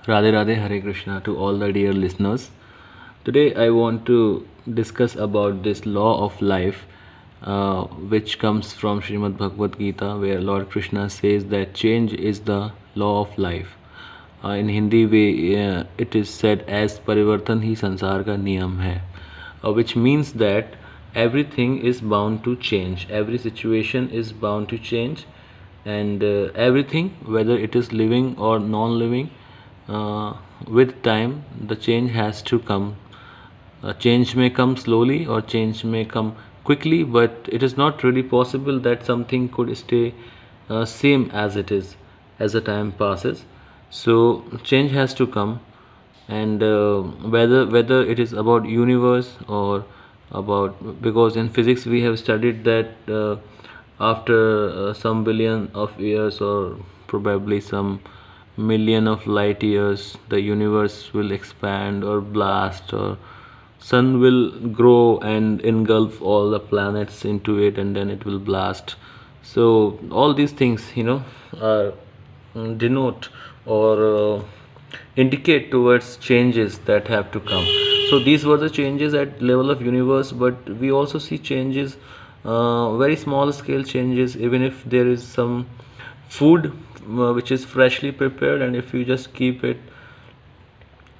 Radhe Radhe, Hare Krishna to all the dear listeners. Today I want to discuss about this law of life, which comes from Srimad Bhagavad Gita, where Lord Krishna says that change is the law of life. In Hindi, it is said as Parivartan hi sansar ka niyam hai, which means that everything is bound to change, every situation is bound to change, and everything, whether it is living or non-living, uh, with time the change has to come. Change may come slowly or change may come quickly, but it is not really possible that something could stay same as it is as the time passes. So change has to come, and whether it is about universe or about, because in physics we have studied that after some billion of years or probably some million of light years, the universe will expand or blast, or sun will grow and engulf all the planets into it, and then it will blast. So all these things, are denote or indicate towards changes that have to come. So these were the changes at level of universe, but we also see changes, very small scale changes. Even if there is some food which is freshly prepared, and if you just keep it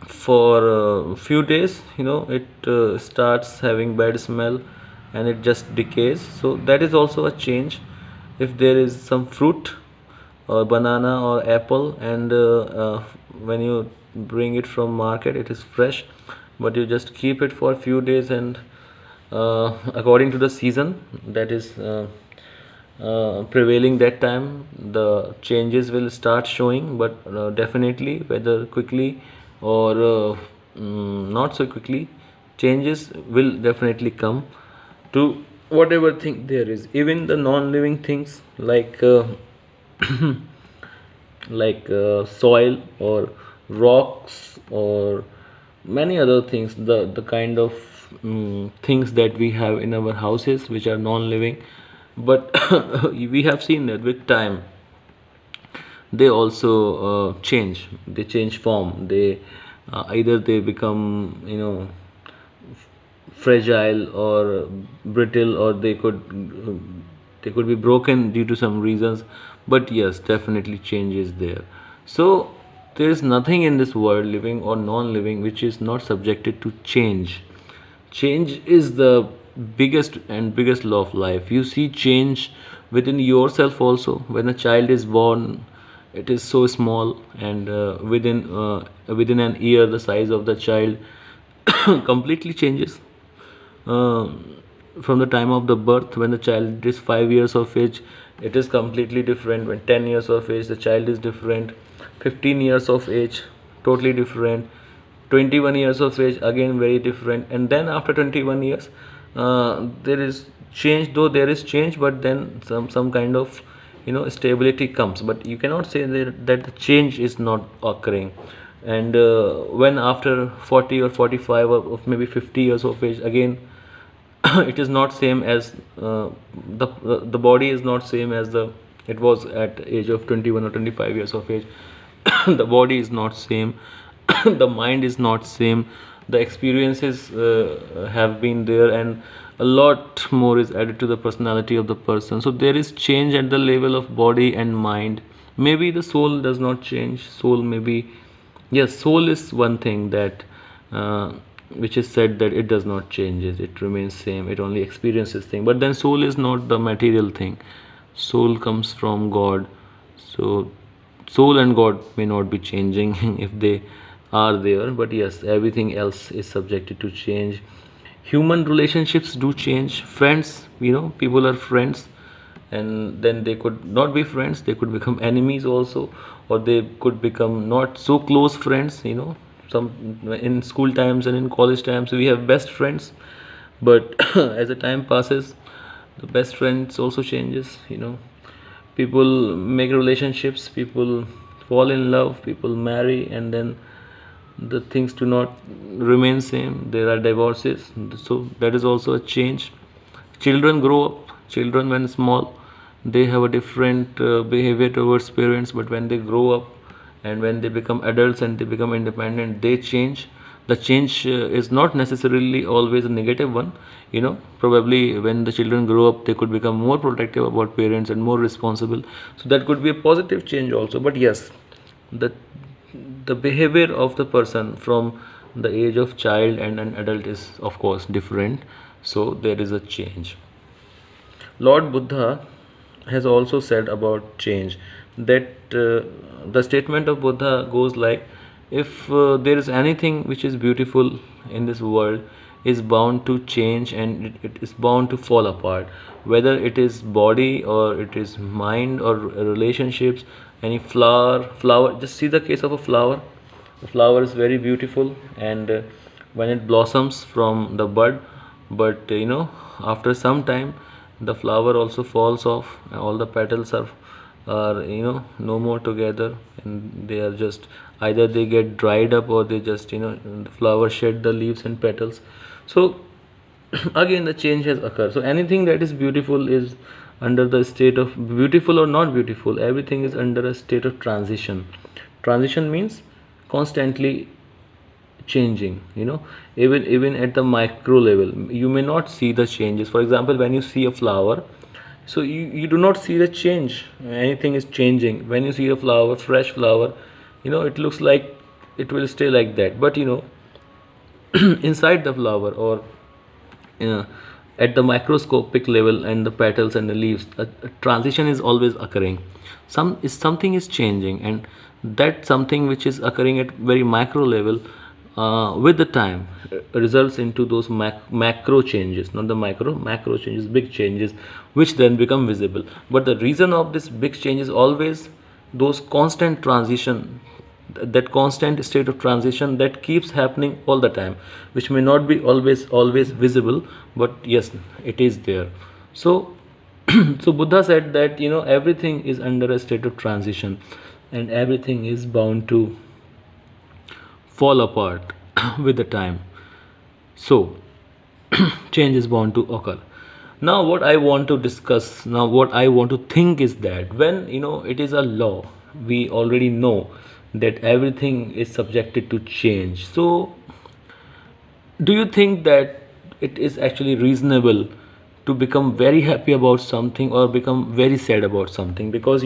for a few days, it starts having bad smell and it just decays. So that is also a change. If there is some fruit or banana or apple, and when you bring it from market it is fresh, but you just keep it for a few days, and according to the season that is prevailing that time, the changes will start showing. But definitely, whether quickly or not so quickly, changes will definitely come to whatever thing there is. Even the non-living things like soil or rocks or many other things, the kind of things that we have in our houses which are non-living, but we have seen that with time they also change, they change form, they either they become fragile or brittle, or they could be broken due to some reasons. But yes, definitely change is there. So there is nothing in this world, living or non-living, which is not subjected to change. Change is the biggest law of life. You see change within yourself also. When a child is born, it is so small, and within an year the size of the child completely changes. From the time of the birth, when the child is 5 years of age, it is completely different. When 10 years of age, the child is different. 15 years of age, totally different. 21 years of age, again very different. And then after 21 years, there is change. Though there is change, but then some kind of stability comes. But you cannot say that the change is not occurring. And when after 40 or 45 or maybe 50 years of age, again it is not same as the body is not same as the it was at age of 21 or 25 years of age. The body is not same. The mind is not same. The experiences have been there, and a lot more is added to the personality of the person. So there is change at the level of body and mind. Maybe the soul does not change. Soul, maybe, yes, soul is one thing that which is said that it does not changes, it remains same, it only experiences thing. But then soul is not the material thing. Soul comes from God. So soul and God may not be changing if they are there, but yes, everything else is subjected to change. Human relationships do change. Friends, people are friends, and then they could not be friends, they could become enemies also, or they could become not so close friends. Some in school times and in college times we have best friends, but as the time passes, the best friends also changes. People make relationships, people fall in love, people marry, and then the things do not remain same, there are divorces. So that is also a change. Children grow up. Children, when small, they have a different behavior towards parents, but when they grow up and when they become adults and they become independent, they change. The change is not necessarily always a negative one. Probably when the children grow up, they could become more protective about parents and more responsible, so that could be a positive change also. But yes, the the behavior of the person from the age of child and an adult is of course different, so there is a change. Lord Buddha has also said about change that the statement of Buddha goes like, if there is anything which is beautiful in this world, is bound to change, and it is bound to fall apart, whether it is body or it is mind or relationships. Any flower, just see the case of a flower. The flower is very beautiful, and when it blossoms from the bud, but after some time the flower also falls off, and all the petals are no more together, and they are just, either they get dried up, or they just the flower shed the leaves and petals. So again the change has occurred. So anything that is beautiful is under the state of, beautiful or not beautiful, everything is under a state of transition. Transition means constantly changing. Even at the micro level, you may not see the changes. For example, when you see a flower, so you do not see the change, anything is changing. When you see a flower, fresh flower, it looks like it will stay like that. But inside the flower, or uh, at the microscopic level, and the petals and the leaves, a transition is always occurring. Something is changing, and that something which is occurring at very micro level, with the time, results into those macro changes, not the macro changes, big changes, which then become visible. But the reason of this big change is always those constant transition, that constant state of transition that keeps happening all the time, which may not be always visible, but yes, it is there. So so Buddha said that everything is under a state of transition, and everything is bound to fall apart with the time. So change is bound to occur. Now what I want to discuss, now what I want to think is that when it is a law, we already know that everything is subjected to change. So do you think that it is actually reasonable to become very happy about something or become very sad about something? Because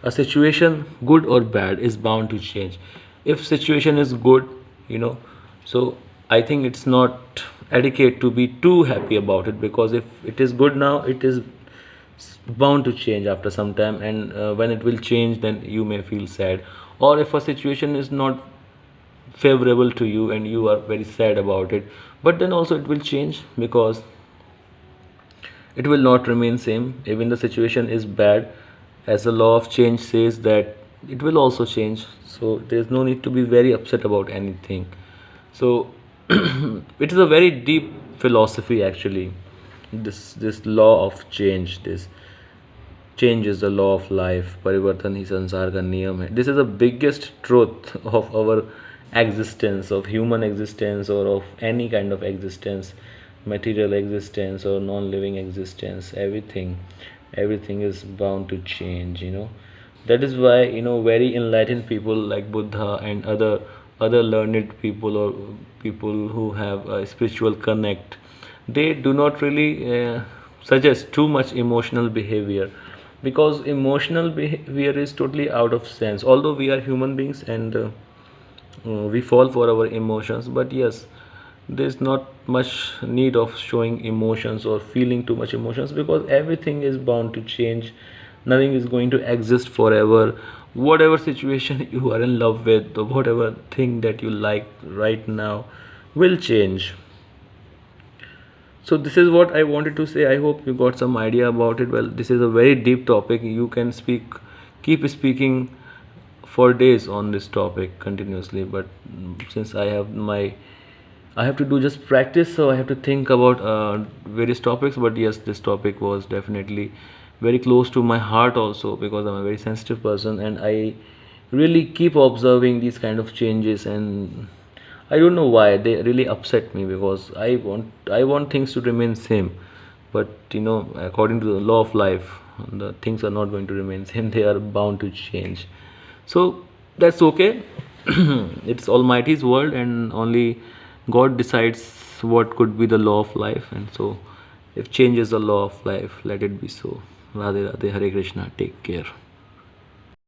a situation, good or bad, is bound to change. If situation is good, so I think it's not adequate to be too happy about it, because if it is good now, it is bound to change after some time, and when it will change, then you may feel sad. Or if a situation is not favorable to you and you are very sad about it, but then also it will change, because it will not remain same. Even the situation is bad, as the law of change says that it will also change, so there is no need to be very upset about anything. So it is a very deep philosophy actually, this law of change. This change is the law of life. Parivartan ही संसार का नियम है. This is the biggest truth of our existence, of human existence, or of any kind of existence, material existence or non-living existence. Everything is bound to change. That is why very enlightened people like Buddha and other learned people, or people who have a spiritual connect, they do not really suggest too much emotional behavior, because emotional behavior is totally out of sense. Although we are human beings, and we fall for our emotions, but yes, there's not much need of showing emotions or feeling too much emotions, because everything is bound to change. Nothing is going to exist forever. Whatever situation you are in love with, or whatever thing that you like right now, will change. So this is what I wanted to say. I hope you got some idea about it. Well, this is a very deep topic. You can keep speaking for days on this topic continuously, but since I have to do just practice, so I have to think about various topics. But yes, this topic was definitely very close to my heart also, because I'm a very sensitive person, and I really keep observing these kind of changes, and I don't know why they really upset me, because I want things to remain same, but according to the law of life, the things are not going to remain same. They are bound to change. So that's okay. It's Almighty's world, and only God decides what could be the law of life. And so, if change is the law of life, let it be so. Radhe Radhe, Hare Krishna. Take care.